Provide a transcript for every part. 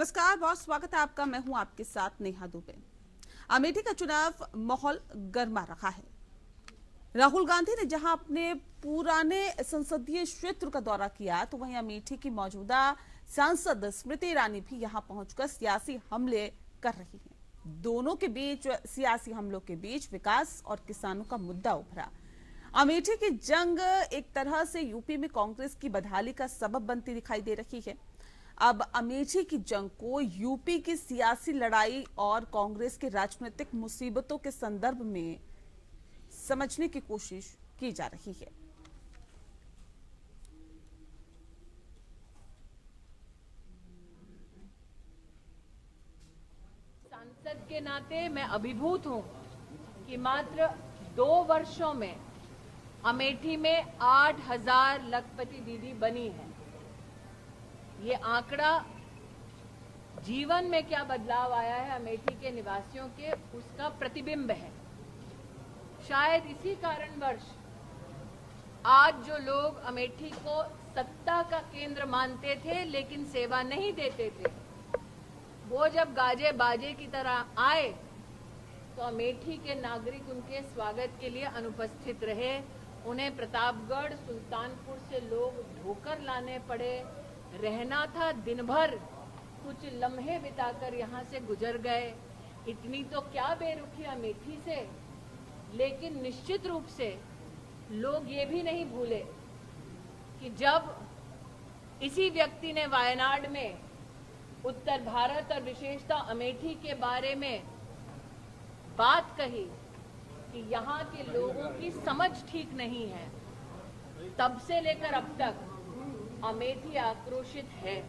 नमस्कार, बहुत स्वागत है आपका। मैं हूं आपके साथ नेहा दुबे। अमेठी का चुनाव माहौल गर्मा रहा है। राहुल गांधी ने जहां अपने पुराने संसदीय क्षेत्र का दौरा किया, तो वहीं अमेठी की मौजूदा सांसद स्मृति ईरानी भी यहां पहुंचकर सियासी हमले कर रही हैं। दोनों के बीच सियासी हमलों के बीच विकास और किसानों का मुद्दा उभरा। अमेठी की जंग एक तरह से यूपी में कांग्रेस की बदहाली का सबब बनती दिखाई दे रही है। अब अमेठी की जंग को यूपी की सियासी लड़ाई और कांग्रेस की राजनीतिक मुसीबतों के संदर्भ में समझने की कोशिश की जा रही है। सांसद के नाते मैं अभिभूत हूं कि मात्र 2 वर्षों में अमेठी में 8000 लखपति दीदी बनी है। ये आंकड़ा जीवन में क्या बदलाव आया है अमेठी के निवासियों के, उसका प्रतिबिंब है। शायद इसी कारणवश आज जो लोग अमेठी को सत्ता का केंद्र मानते थे लेकिन सेवा नहीं देते थे, वो जब गाजे बाजे की तरह आए तो अमेठी के नागरिक उनके स्वागत के लिए अनुपस्थित रहे। उन्हें प्रतापगढ़, सुल्तानपुर से लोग ढोकर लाने पड़े। रहना था दिन भर, कुछ लम्हे बिताकर यहाँ से गुजर गए। इतनी तो क्या बेरुखी अमेठी से, लेकिन निश्चित रूप से लोग ये भी नहीं भूले कि जब इसी व्यक्ति ने वायनाड में उत्तर भारत और विशेषतः अमेठी के बारे में बात कही कि यहाँ के लोगों की समझ ठीक नहीं है, तब से लेकर अब तक अमेठी आक्रोशित है।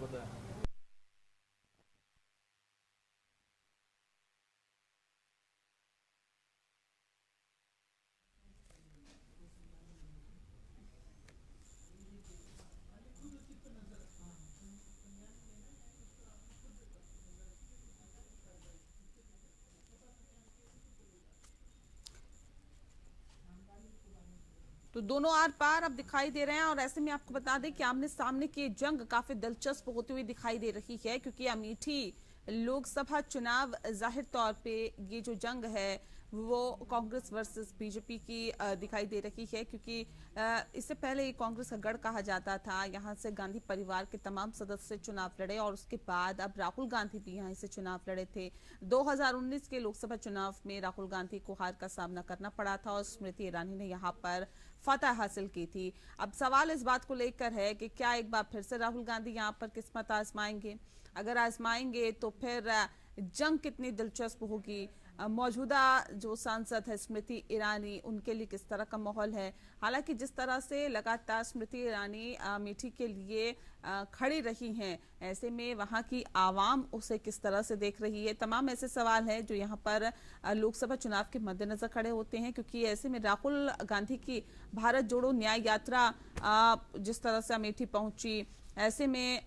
तो दोनों आर पार अब दिखाई दे रहे हैं और ऐसे में आपको बता दें कि आमने सामने की जंग काफी दिलचस्प होती हुई दिखाई दे रही है, क्योंकि अमेठी लोकसभा चुनाव जाहिर तौर पे ये जो जंग है वो कांग्रेस वर्सेस बीजेपी की दिखाई दे रही है, क्योंकि इससे पहले ये कांग्रेस का गढ़ कहा जाता था। यहाँ से गांधी परिवार के तमाम सदस्य चुनाव लड़े और उसके बाद अब राहुल गांधी भी यहाँ से चुनाव लड़े थे। 2019 के लोकसभा चुनाव में राहुल गांधी को हार का सामना करना पड़ा था और स्मृति ईरानी ने यहाँ पर फतह हासिल की थी। अब सवाल इस बात को लेकर है कि क्या एक बार फिर से राहुल गांधी यहाँ पर किस्मत आजमाएंगे? अगर आजमाएंगे तो फिर जंग कितनी दिलचस्प होगी। मौजूदा जो सांसद है स्मृति ईरानी, उनके लिए किस तरह का माहौल है। हालांकि जिस तरह से लगातार स्मृति ईरानी अमेठी के लिए खड़ी रही हैं, ऐसे में वहां की आवाम उसे किस तरह से देख रही है। तमाम ऐसे सवाल हैं जो यहां पर लोकसभा चुनाव के मद्देनजर खड़े होते हैं, क्योंकि ऐसे में राहुल गांधी की भारत जोड़ो न्याय यात्रा जिस तरह से अमेठी पहुंची, ऐसे में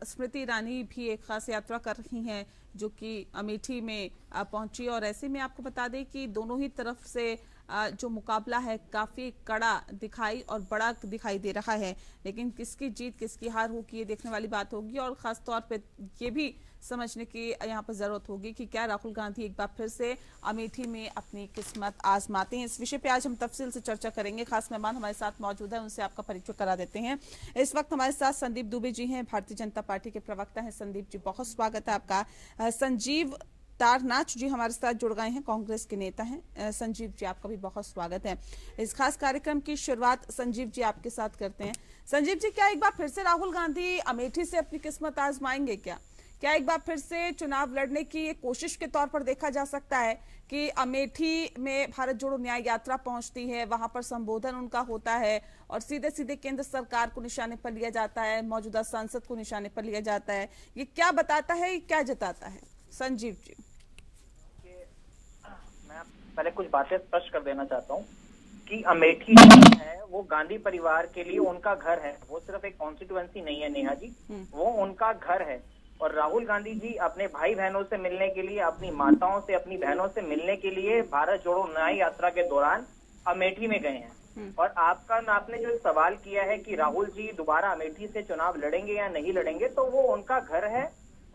स्मृति ईरानी भी एक खास यात्रा कर रही हैं जो कि अमेठी में पहुंची। और ऐसे में आपको बता दें कि दोनों ही तरफ से जो मुकाबला है काफी कड़ा दिखाई और बड़ा दिखाई दे रहा है, लेकिन किसकी जीत किसकी हार होगी ये देखने वाली बात होगी। और खास तौर पे ये भी समझने की यहाँ पर जरूरत होगी कि क्या राहुल गांधी एक बार फिर से अमेठी में अपनी किस्मत आजमाते हैं। इस विषय पे आज हम तफसील से चर्चा करेंगे। खास मेहमान हमारे साथ मौजूद है, उनसे आपका परिचय करा देते हैं। इस वक्त हमारे साथ संदीप दुबे जी हैं, भारतीय जनता पार्टी के प्रवक्ता हैं। संदीप जी, बहुत स्वागत है आपका। संजीव तारनाथ जी हमारे साथ जुड़ गए हैं, कांग्रेस के नेता हैं। संजीव जी, आपका भी बहुत स्वागत है। इस खास कार्यक्रम की शुरुआत संजीव जी आपके साथ करते हैं। संजीव जी, क्या एक बार फिर से राहुल गांधी अमेठी से अपनी किस्मत आजमाएंगे? क्या एक बार फिर से चुनाव लड़ने की एक कोशिश के तौर पर देखा जा सकता है कि अमेठी में भारत जोड़ो न्याय यात्रा पहुंचती है, वहां पर संबोधन उनका होता है और सीधे सीधे केंद्र सरकार को निशाने पर लिया जाता है, मौजूदा सांसद को निशाने पर लिया जाता है। ये क्या बताता है, क्या जताता है? संजीव जी, मैं पहले कुछ बातें स्पष्ट कर देना चाहता हूँ कि अमेठी जो है वो गांधी परिवार के लिए उनका घर है। वो सिर्फ एक कॉन्स्टिट्यूएंसी नहीं है नेहा जी, वो उनका घर है। और राहुल गांधी जी अपने भाई बहनों से मिलने के लिए, अपनी माताओं से, अपनी बहनों से मिलने के लिए भारत जोड़ो न्याय यात्रा के दौरान अमेठी में गए हैं। और आपने जो सवाल किया है कि राहुल जी दोबारा अमेठी से चुनाव लड़ेंगे या नहीं लड़ेंगे, तो वो उनका घर है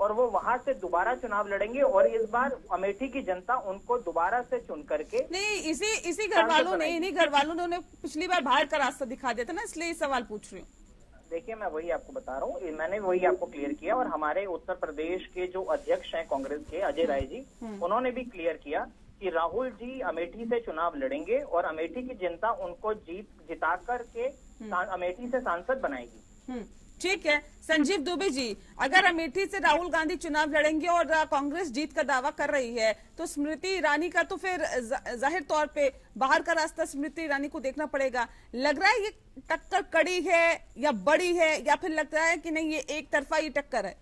और वो वहां से दोबारा चुनाव लड़ेंगे और इस बार अमेठी की जनता उनको दोबारा से चुन करके नहीं, इसी घर वालों ने, इन्हीं घर वालों ने उन्हें पिछली बार बाहर का रास्ता दिखा दिया था ना, इसलिए ये सवाल पूछ रही हूँ। देखिए, मैं वही आपको बता रहा हूँ, मैंने वही आपको क्लियर किया और हमारे उत्तर प्रदेश के जो अध्यक्ष हैं कांग्रेस के, अजय राय जी, उन्होंने भी क्लियर किया कि राहुल जी अमेठी से चुनाव लड़ेंगे और अमेठी की जनता उनको जिता करके अमेठी से सांसद बनाएगी। ठीक है संजीव दुबे जी, अगर अमेठी से राहुल गांधी चुनाव लड़ेंगे और कांग्रेस जीत का दावा कर रही है तो स्मृति ईरानी का तो फिर जाहिर तौर पे बाहर का रास्ता स्मृति ईरानी को देखना पड़ेगा। लग रहा है ये टक्कर कड़ी है या बड़ी है, या फिर लगता है कि नहीं ये एक तरफा ये टक्कर है?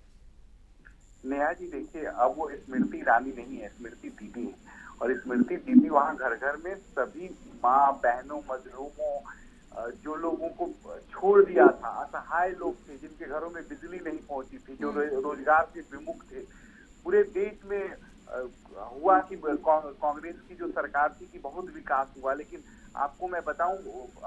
नेहा जी देखिए, अब वो स्मृति ईरानी नहीं है, स्मृति दीदी है। और स्मृति दीदी वहाँ घर घर में सभी माँ बहनों मजलूमों, जो लोगों को छोड़ दिया था, असहाय लोग थे जिनके घरों में बिजली नहीं पहुंची थी, जो रोजगार से विमुख थे, पूरे देश में हुआ कि कांग्रेस की जो सरकार थी कि बहुत विकास हुआ। लेकिन आपको मैं बताऊं,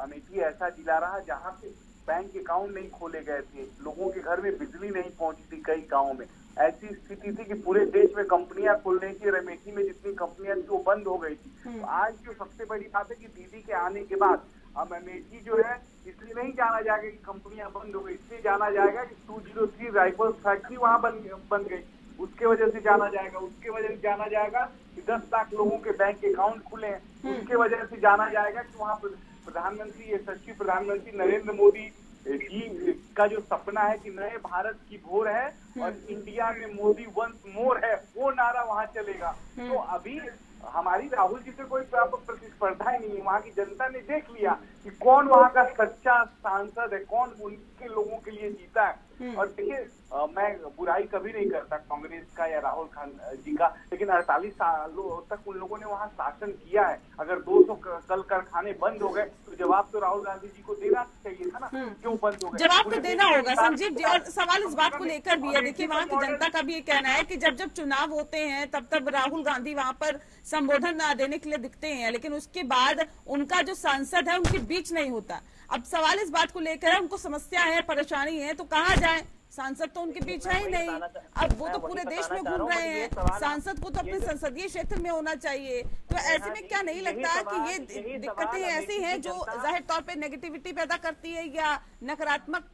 अमेठी ऐसा जिला रहा जहां पे बैंक अकाउंट नहीं खोले गए थे, लोगों के घर में बिजली नहीं पहुंची थी, कई गाँव में ऐसी स्थिति थी कि पूरे देश में कंपनियां खुलने की, अमेठी में जितनी कंपनियां थी वो बंद हो गई थी। तो आज जो सबसे बड़ी बात है कि दीदी के आने के बाद अब अमेठी जो है इसलिए नहीं जाना जाएगा कि कंपनियां बंद हो गई, इसलिए जाना जाएगा कि 203 राइफल फैक्ट्री वहां बन गई, उसके वजह से जाना जाएगा। उसके वजह से जाना जाएगा कि 10 लाख लोगों के बैंक अकाउंट खुले हैं, उसके वजह से जाना जाएगा कि वहाँ प्रधानमंत्री, यशस्वी प्रधानमंत्री नरेंद्र मोदी जी का जो सपना है कि नए भारत की भोर है और इंडिया में मोदी वंस मोर है, वो नारा वहाँ चलेगा। तो अभी हमारी राहुल जी से कोई प्रतिस्पर्धा ही नहीं है। वहाँ की जनता ने देख लिया कि कौन वहाँ का सच्चा सांसद है, कौन उनके लोगों के लिए जीता है। और देखिए, मैं बुराई कभी नहीं करता कांग्रेस का या राहुल जी का, लेकिन 48 सालों तक उन लोगों ने वहाँ शासन किया है। अगर 200 कल कारखाने बंद हो गए तो जवाब तो राहुल गांधी जी को देना चाहिए था ना, क्यों बंद हो गए? जवाब तो देना होगा संजीव जी। और सवाल इस बात को लेकर भी है, देखिए वहाँ की जनता का भी ये कहना है कि जब चुनाव होते हैं तब राहुल गांधी वहाँ पर संबोधन देने के लिए दिखते हैं, लेकिन उसके बाद उनका जो सांसद है उनके बीच नहीं होता। अब सवाल इस बात को लेकर है, उनको समस्या है, परेशानी है, तो कहाँ जाए? सांसद तो उनके बीच है ही नहीं। अब वो तो पूरे देश में घूम रहे हैं, सांसद को तो अपने संसदीय क्षेत्र में होना चाहिए। तो ऐसे में क्या नहीं लगता कि ये दिक्कतें ऐसी हैं जो जाहिर तौर पे नेगेटिविटी पैदा करती है या नकारात्मक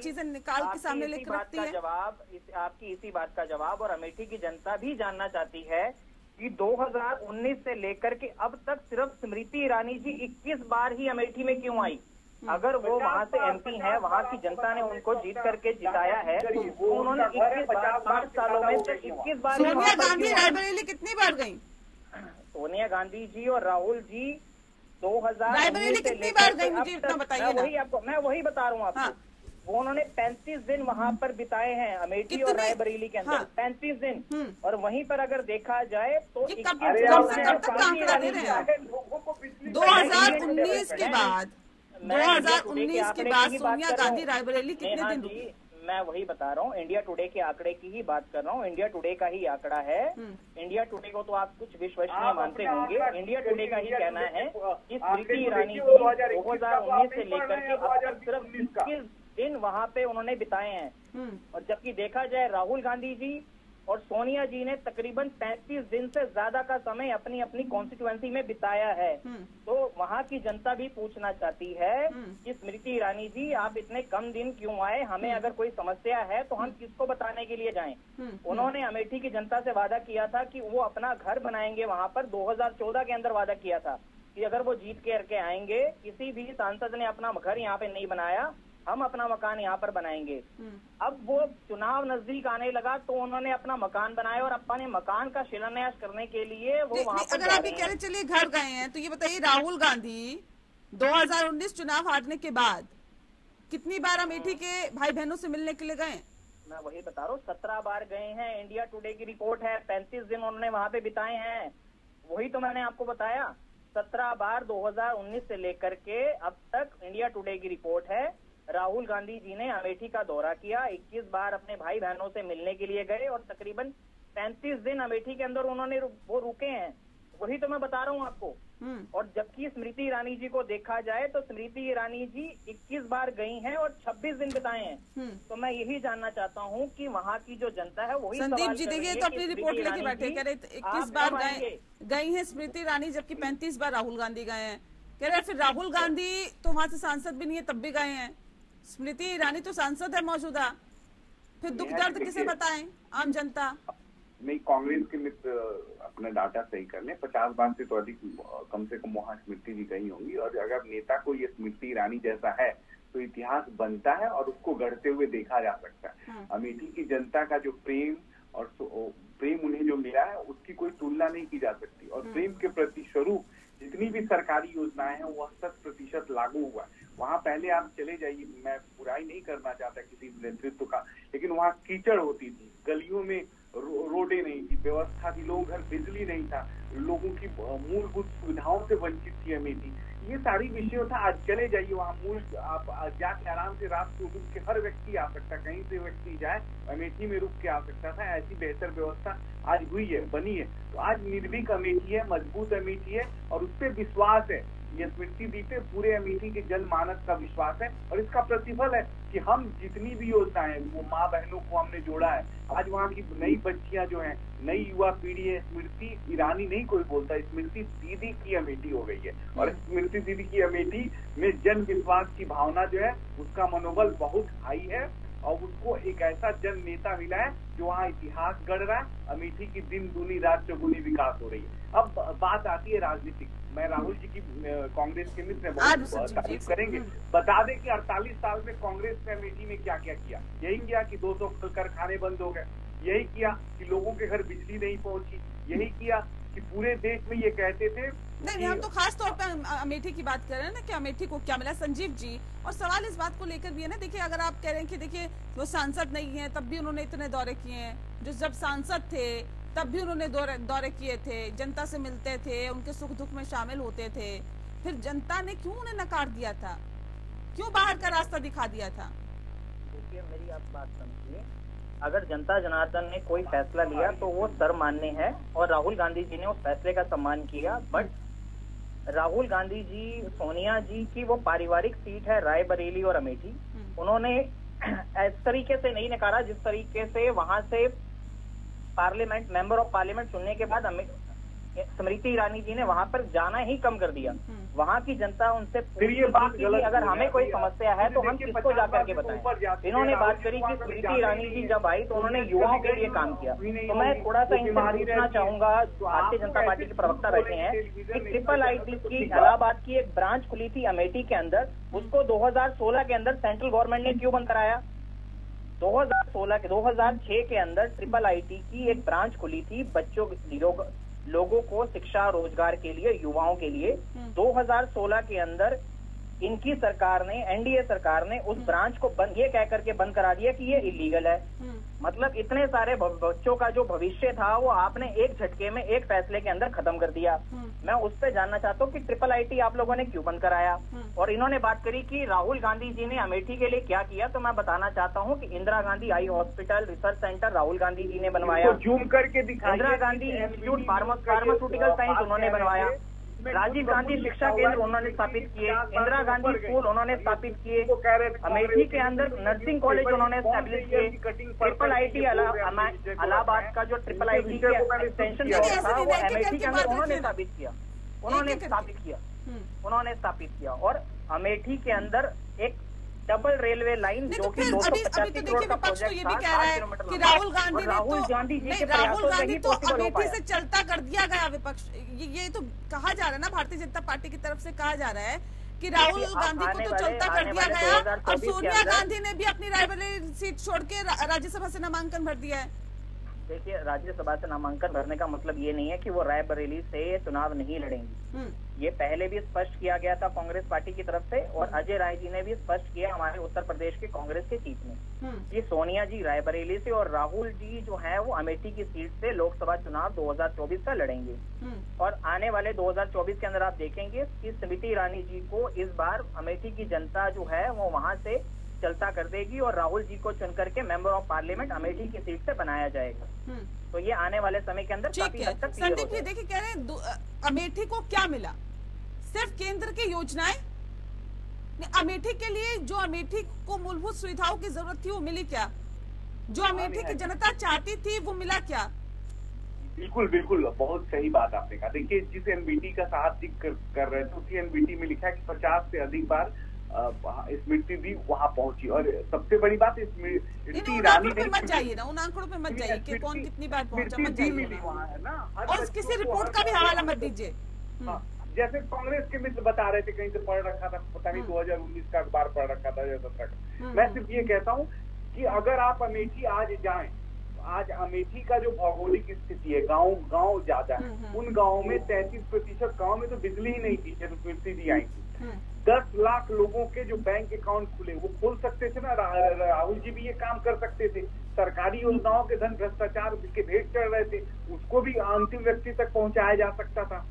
चीजें निकाल के सामने लेकर रखती है? आपकी इसी बात का जवाब और अमेठी की जनता भी जानना चाहती है कि 2019 से लेकर के अब तक सिर्फ स्मृति ईरानी जी 21 बार ही अमेठी में क्यों आई? अगर वो वहाँ से एमपी हैं, वहाँ की जनता ने उनको जीत करके जिताया है, तो उन्होंने 21 बार, 5 सालों में से 21 बार। सोनिया गांधी रायबरेली कितनी बार गई? सोनिया गांधी जी और राहुल जी 2000 रायबरेली कितनी बार गई, मुझे इतना बताइए ना। मैं वही बता रहा हूँ आपको। वो उन्होंने 35 दिन वहाँ पर बिताए हैं अमेठी और रायबरेली के अंदर। 35 दिन। और वहीं पर अगर देखा जाए तो 2019 के बाद 2019 के बाद सोनिया गांधी रायबरेली कितने दिन रुकी? मैं वही बता रहा हूँ, इंडिया टुडे के आंकड़े की ही बात कर रहा हूँ। इंडिया टुडे का ही आंकड़ा है। इंडिया टुडे को तो आप कुछ विश्वसनीय मानते होंगे। इंडिया टुडे का ही कहना है कि स्मृति ईरानी 2019 से लेकर के अब तक सिर्फ 21 दिन वहाँ पे उन्होंने बिताए हैं। और जबकि देखा जाए राहुल गांधी जी और सोनिया जी ने तकरीबन 35 दिन से ज्यादा का समय अपनी अपनी कॉन्स्टिट्यूएंसी में बिताया है। तो वहाँ की जनता भी पूछना चाहती है कि स्मृति ईरानी जी आप इतने कम दिन क्यों आए? हमें अगर कोई समस्या है तो हम किसको बताने के लिए जाएं? उन्होंने अमेठी की जनता से वादा किया था कि वो अपना घर बनाएंगे। वहाँ पर 2014 के अंदर वादा किया था कि अगर वो जीत के आएंगे, किसी भी सांसद ने अपना घर यहाँ पे नहीं बनाया, हम अपना मकान यहाँ पर बनाएंगे। अब वो चुनाव नजदीक आने लगा तो उन्होंने अपना मकान बनाया और अपने मकान का शिलान्यास करने के लिए वो वहाँ पर। अगर आप ये कह रहे चलिए घर गए हैं, तो ये बताइए राहुल गांधी 2019 चुनाव हारने के बाद कितनी बार अमेठी के भाई बहनों से मिलने के लिए गए? मैं वही बता रहा हूँ, 17 बार गए हैं। इंडिया टुडे की रिपोर्ट है, 35 दिन उन्होंने वहाँ पे बिताए हैं। वही तो मैंने आपको बताया, 17 बार 2019 से लेकर के अब तक इंडिया टुडे की रिपोर्ट है। राहुल गांधी जी ने अमेठी का दौरा किया, 21 बार अपने भाई बहनों से मिलने के लिए गए और तकरीबन 35 दिन अमेठी के अंदर उन्होंने वो रुके हैं। वही तो मैं बता रहा हूँ आपको। और जबकि स्मृति ईरानी जी को देखा जाए तो स्मृति ईरानी जी 21 बार गई हैं और 26 दिन बिताए हैं। तो मैं यही जानना चाहता हूँ कि वहाँ की जो जनता है वही संदीप जी देखिए, तो अपनी रिपोर्ट लेके बैठे, कह रहे 21 बार गई हैं स्मृति ईरानी, जबकि 35 बार राहुल गांधी गए हैं। कह रहे फिर राहुल गांधी तो वहां से सांसद भी नहीं है तब भी गए हैं, स्मृति ईरानी तो सांसद है मौजूदा, फिर दुख दर्द किसे बताएं आम जनता। नहीं, कांग्रेस के मित्र अपना डाटा सही कर लें, 50 बार से तो अधिक कम से कम वहाँ स्मृति जी गई होंगी। और अगर नेता को ये स्मृति ईरानी जैसा है तो इतिहास बनता है और उसको गढ़ते हुए देखा जा सकता है। अमेठी की जनता का जो प्रेम और प्रेम उन्हें जो मिला है उसकी कोई तुलना नहीं की जा सकती। और प्रेम के प्रति स्वरूप जितनी भी सरकारी योजनाएं हैं वह 100% लागू हुआ है। वहाँ पहले आप चले जाइए, मैं बुराई नहीं करना चाहता किसी नेतृत्व का, लेकिन वहाँ कीचड़ होती थी, गलियों में रोडें नहीं थी, व्यवस्था थी, लोगों घर बिजली नहीं था, लोगों की मूलभूत सुविधाओं से वंचित थी अमेठी। ये सारी विषयों था। आज चले जाइए वहाँ आप जाके आराम से रात को रुक के हर व्यक्ति आ सकता, कहीं से व्यक्ति जाए अमेठी में रुक के आ सकता था। ऐसी बेहतर व्यवस्था आज हुई है, बनी है। तो आज निर्भीक अमेठी है, मजबूत अमेठी है और उस पर विश्वास है। ये स्मृति दी पे पूरे अमेठी के जनमानस का विश्वास है और इसका प्रतिफल है कि हम जितनी भी योजनाएं वो माँ बहनों को हमने जोड़ा है। आज वहाँ की नई बच्चियां जो हैं, नई युवा पीढ़ी है, स्मृति ईरानी नहीं कोई बोलता, स्मृति दीदी की अमेठी हो गई है। और स्मृति दीदी की अमेठी में जन विश्वास की भावना जो है उसका मनोबल बहुत हाई है और उसको एक ऐसा जन नेता मिला है जो वहाँ इतिहास गढ़ रहा है। अमेठी की दिन दूनी रात चौगुनी विकास हो रही है। अब बात आती है राजनीतिक। मैं राहुल जी की कांग्रेस के मित्र बहुत तारीफ करेंगे। बता दें कि 48 साल में कांग्रेस ने अमेठी में क्या क्या किया। यही किया कि 200 कारखाने बंद हो गए, यही किया कि लोगों के घर बिजली नहीं पहुंची, यही किया कि पूरे देश में ये कहते थे। नहीं, हम तो खास तौर पे अमेठी की बात कर रहे हैं ना कि अमेठी को क्या मिला। संजीव जी, और सवाल इस बात को लेकर भी है ना, देखिए अगर आप कह रहे हैं कि देखिए वो सांसद नहीं है तब भी उन्होंने इतने दौरे किए हैं, जो जब सांसद थे तब भी उन्होंने दौरे किए थे, जनता से मिलते थे, उनके सुख दुख में शामिल होते थे, फिर जनता ने क्यों उन्हें नकार दिया था, क्यों बाहर का रास्ता दिखा दिया था? देखिए मेरी आप बात समझिए, अगर जनता जनार्दन ने कोई फैसला लिया तो वो सर्वमान्य है और राहुल गांधी जी ने उस फैसले का सम्मान किया। बट राहुल गांधी जी, सोनिया जी की वो पारिवारिक सीट है रायबरेली और अमेठी, उन्होंने इस तरीके से नहीं नकारा जिस तरीके से वहां से पार्लियामेंट मेंबर ऑफ पार्लियामेंट चुनने के बाद स्मृति ईरानी जी ने वहां पर जाना ही कम कर दिया। वहां की जनता उनसे पूछती थी अगर हमें कोई समस्या है तो हम किसको जाकर के बताएं। इन्होंने बात करी कि स्मृति ईरानी जी जब आई तो उन्होंने युवाओं के लिए काम किया। तो मैं थोड़ा सा इनसे पूछना चाहूंगा, भारतीय जनता पार्टी के प्रवक्ता बैठे हैं, कि ट्रिपल आईटी की इलाहाबाद की एक ब्रांच खुली थी अमेठी के अंदर, उसको 2016 के अंदर सेंट्रल गवर्नमेंट ने क्यों बंद कराया? 2006 के अंदर ट्रिपल आईटी की एक ब्रांच खुली थी बच्चों लोगों को शिक्षा रोजगार के लिए, युवाओं के लिए। 2016 के अंदर इनकी सरकार ने, एनडीए सरकार ने उस ब्रांच को बंद, ये कह करके बंद करा दिया कि ये इलीगल है। मतलब इतने सारे बच्चों का जो भविष्य था वो आपने एक झटके में, एक फैसले के अंदर खत्म कर दिया। मैं उस पर जानना चाहता हूँ कि ट्रिपल आईटी आप लोगों ने क्यों बंद कराया? और इन्होंने बात करी कि राहुल गांधी जी ने अमेठी के लिए क्या किया, तो मैं बताना चाहता हूँ कि Indira Gandhi eye hospital research centre Rahul Gandhi ji ने बनवाया, जूम करके दिखाया। Indira Gandhi institute pharmaceutical science उन्होंने बनवाया, राजीव गांधी शिक्षा केंद्र उन्होंने स्थापित किए, इंदिरा गांधी स्कूल उन्होंने स्थापित किए, अमेठी के अंदर नर्सिंग कॉलेज उन्होंने स्टैब्लिश किए, ट्रिपल आईटी इलाहाबाद का जो ट्रिपल आईटी के एक्सटेंशन था वो अमेठी के अंदर उन्होंने स्थापित किया, उन्होंने स्थापित किया। और अमेठी के अंदर एक डबल रेलवे लाइन जो कि 285 करोड़ का प्रोजेक्ट था, 7 किलोमीटर कि राहुल गांधी जी तो अमेठी से चलता कर दिया गया। विपक्ष ये तो कहा जा रहा है ना, भारतीय जनता पार्टी की तरफ से कहा जा रहा है कि राहुल गांधी को तो चलता कर दिया गया और सोनिया गांधी ने भी अपनी रायबरेली सीट छोड़ के राज्यसभा से नामांकन भर दिया है। देखिए, राज्यसभा से नामांकन भरने का मतलब ये नहीं है कि वो रायबरेली से चुनाव नहीं लड़ेंगी। ये पहले भी स्पष्ट किया गया था कांग्रेस पार्टी की तरफ से और अजय राय जी ने भी स्पष्ट किया हमारे उत्तर प्रदेश के कांग्रेस के चीफ में कि सोनिया जी रायबरेली से और राहुल जी जो है वो अमेठी की सीट से लोकसभा चुनाव 2024 का लड़ेंगे। और आने वाले 2024 के अंदर आप देखेंगे कि स्मृति ईरानी जी को इस बार अमेठी की जनता जो है वो वहां से चलता कर देगी और राहुल जी को चुन करके मेंबर ऑफ पार्लियामेंट अमेठी की सीट से बनाया जाएगा। तो ये आने वाले समय के अंदर काफी हद तक क्लियर हो संदीप जी देखिए, कह रहे हैं अमेठी को क्या मिला? सिर्फ केंद्र की योजनाएं? अमेठी के लिए जो अमेठी को मूलभूत सुविधाओं की जरूरत थी वो मिली क्या? जो अमेठी की जनता चाहती थी वो मिला क्या? बिल्कुल बिल्कुल, बहुत सही बात आपने कहा। देखिए, जिस एनबीटी का साथ कर रहे थे उसी एनबीटी में लिखा है कि 50 से अधिक बार स्मृति दी वहां पहुंची। और सबसे बड़ी बात स्मृति ईरानी पे मत जाइए ना, उन आंकड़ों पे मत जाइए कि कौन कितनी बार पहुंचा, मत जाइए वहाँ है ना। और किसी रिपोर्ट का भी हवाला मत दीजिए। जैसे कांग्रेस के मित्र बता रहे थे, कहीं से पढ़ रखा था, पता नहीं 2019 का अखबार पढ़ रखा था, 2017 का। मैं सिर्फ ये कहता हूँ कि अगर आप अमेठी आज जाएं, आज अमेठी का जो भौगोलिक स्थिति है, गांव ज्यादा है, उन गांवों में 33% गांव में तो बिजली ही नहीं थी जब स्मृति दी आई थी। 10 लाख लोगों के जो बैंक अकाउंट खुले वो खोल सकते थे ना, राहुल जी भी ये काम कर सकते थे। सरकारी योजनाओं के धन भ्रष्टाचार के भेंट चढ़ रहे थे, उसको भी अंतिम व्यक्ति तक पहुंचाया जा सकता था।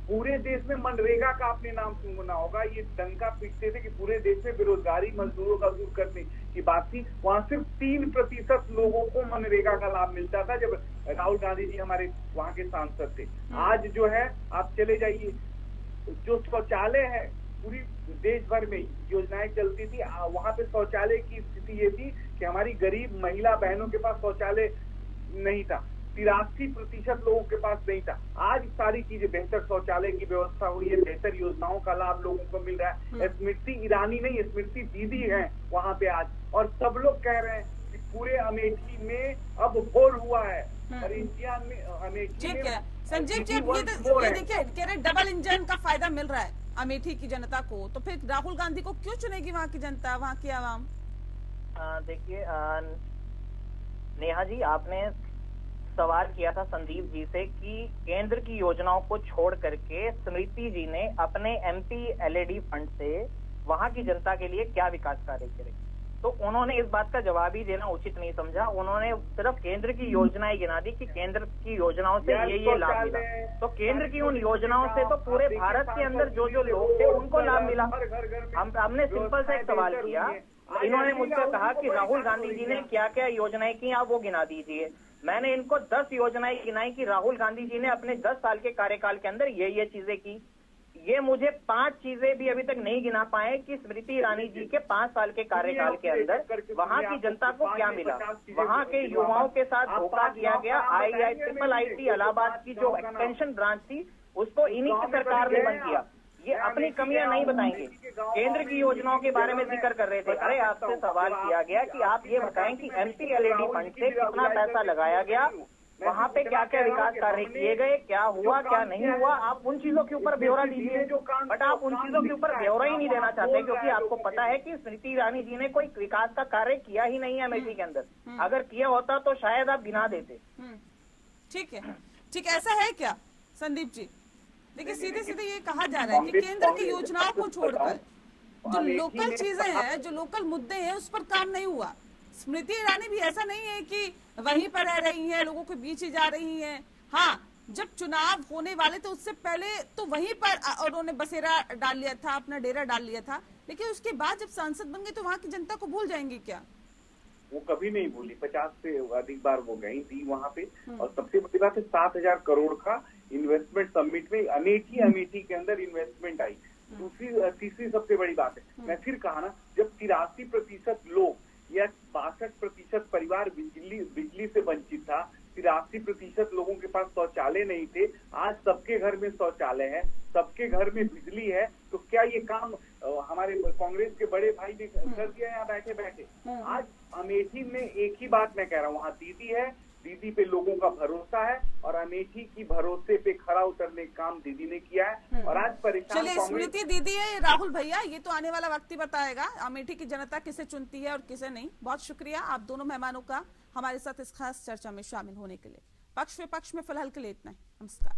पूरे देश में मनरेगा का आपने नाम सुना होगा, ये डंका पीटते थे कि पूरे देश में बेरोजगारी मजदूरों का दूर करने की बात थी। वहां सिर्फ 3% लोगों को मनरेगा का लाभ मिलता था जब राहुल गांधी जी हमारे वहां के सांसद थे। आज जो है आप चले जाइए, जो शौचालय है पूरी देश भर में योजनाएं चलती थी, वहां पे शौचालय की स्थिति ये थी कि हमारी गरीब महिला बहनों के पास शौचालय नहीं था, 83% लोगों के पास नहीं था। आज सारी चीजें, बेहतर शौचालय की व्यवस्था हुई है, बेहतर योजनाओं का लाभ लोगों को मिल रहा है। स्मृति ईरानी नहीं, स्मृति दीदी है वहां पे आज, और सब लोग कह रहे हैं कि पूरे अमेठी में अब वोट हुआ है। और इंडिया में अमेठी में संजीव जी ये देखिए, कह रहे डबल इंजन का फायदा मिल रहा है अमेठी की जनता को, तो फिर राहुल गांधी को क्यों चुनेगी वहाँ की जनता, वहाँ की आवाम? देखिए नेहा जी, आपने सवाल किया था संदीप जी से कि केंद्र की योजनाओं को छोड़ करके स्मृति जी ने अपने एमपी एलईडी फंड से वहां की जनता के लिए क्या विकास कार्य करे, तो उन्होंने इस बात का जवाब ही देना उचित नहीं समझा। उन्होंने सिर्फ केंद्र की योजनाएं गिना दी कि केंद्र की योजनाओं से ये लाभ मिला, तो केंद्र की उन योजनाओं से तो पूरे भारत के अंदर जो लोग थे उनको लाभ मिला। हमने सिंपल सा एक सवाल किया, इन्होंने मुझसे कहा कि राहुल गांधी जी ने क्या क्या योजनाएं की आप वो गिना दीजिए। मैंने इनको 10 योजनाएं गिनाई कि राहुल गांधी जी ने अपने 10 साल के कार्यकाल के अंदर ये चीजें की। ये मुझे 5 चीजें भी अभी तक नहीं गिना पाए कि स्मृति ईरानी जी के 5 साल के कार्यकाल के अंदर वहां की जनता को क्या मिला। वहां के युवाओं के साथ धोखा किया गया। IIT इलाहाबाद की जो एक्सटेंशन ब्रांच थी उसको इन्हीं की सरकार ने बंद किया। ये अपनी कमियां नहीं बताएंगे। केंद्र की योजनाओं के बारे में जिक्र कर रहे थे। अरे आपसे सवाल किया गया कि आप ये बताएं कि एमपी एलईडी फंड से कितना पैसा लगाया गया, वहाँ पे क्या क्या विकास कार्य किए गए, क्या हुआ क्या नहीं हुआ, आप उन चीजों के ऊपर ब्यौरा दीजिए। बट आप उन चीजों के ऊपर ब्यौरा ही नहीं देना चाहते, क्योंकि आपको पता है कि स्मृति ईरानी जी ने कोई विकास का कार्य किया ही नहीं है अमेठी के अंदर। अगर किया होता तो शायद आप गिना देते। ठीक है, ठीक, ऐसा है क्या संदीप जी? देखिए, सीधे सीधे ये कहा जा रहा है कि केंद्र की योजनाओं को छोड़कर जो लोकल चीजें हैं, जो लोकल मुद्दे हैं, उस पर काम नहीं हुआ। स्मृति ईरानी भी ऐसा नहीं है कि वहीं पर रह रही हैं, लोगों के बीच ही जा रही हैं। हाँ, जब चुनाव होने वाले थे उससे पहले तो वहीं पर उन्होंने बसेरा डाल लिया था, अपना डेरा डाल लिया था, लेकिन उसके बाद जब सांसद बन गए तो वहाँ की जनता को भूल जाएंगे क्या? वो कभी नहीं भूली। 50 से अधिक बार वो गई थी वहां पे। और सबसे बड़ी बात है 7000 करोड़ का इन्वेस्टमेंट समिट में अमेठी के अंदर इन्वेस्टमेंट आई। तीसरी सबसे बड़ी बात है, मैं फिर कहा ना, जब 83% लोग या 62% परिवार बिजली से वंचित था, 83% लोगों के पास शौचालय नहीं थे, आज सबके घर में शौचालय है, सबके घर में बिजली है। तो क्या ये काम हमारे कांग्रेस के बड़े भाई ने कर दिया यहाँ बैठे बैठे? आज अमेठी में एक ही बात मैं कह रहा हूँ, वहाँ दीदी है, दीदी पे लोगों का भरोसा है और अमेठी की भरोसे पे खड़ा उतरने का काम दीदी ने किया है। और आज परेशान चलिए, स्मृति दीदी है, राहुल भैया, ये तो आने वाला वक्त ही बताएगा अमेठी की जनता किसे चुनती है और किसे नहीं। बहुत शुक्रिया आप दोनों मेहमानों का हमारे साथ इस खास चर्चा में शामिल होने के लिए। पक्ष विपक्ष में फिलहाल के लिए इतना ही। नमस्कार।